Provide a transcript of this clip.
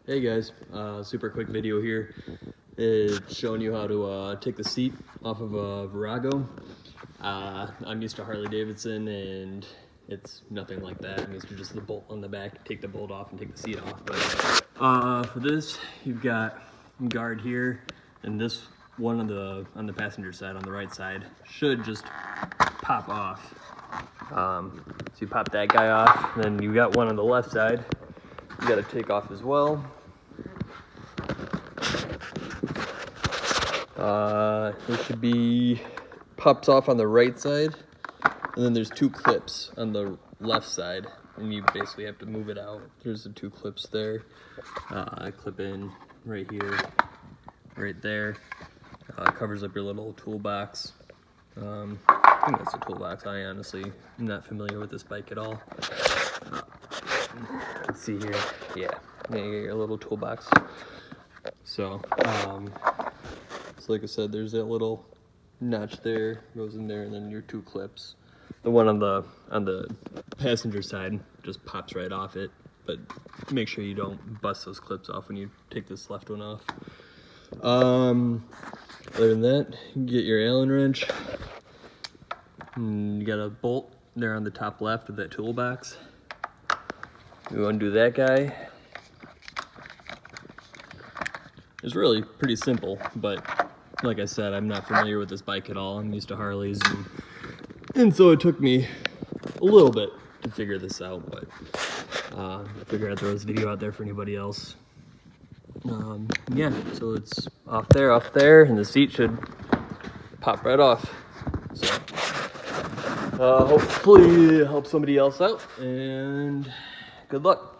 Hey guys, super quick video here. It's showing you how to take the seat off of a Virago. I'm used to Harley Davidson and it's nothing like that. I'm used to just the bolt on the back, take the bolt off and take the seat off. But for this, you've got guard here, and this one on the passenger side, on the right side, should just pop off. So you pop that guy off, then you got one on the left side you got to take off as well. It should be pops off on the right side, and then there's two clips on the left side, and you basically have to move it out. There's the two clips there. Clip in right here, right there. Covers up your little toolbox. I think that's a toolbox. I honestly am not familiar with this bike at all. Let's see here. Yeah, you get your little toolbox. So like I said, there's that little notch there, goes in there, and then your two clips. The one on the passenger side just pops right off it, but make sure you don't bust those clips off when you take this left one off. Other than that, you can get your Allen wrench. And you got a bolt there on the top left of that toolbox. You undo that guy. It's really pretty simple, but like I said, I'm not familiar with this bike at all. I'm used to Harleys, and so it took me a little bit to figure this out, but I figured I'd throw this video out there for anybody else. Yeah, so it's off there, and the seat should pop right off. So hopefully it helps somebody else out, and good luck.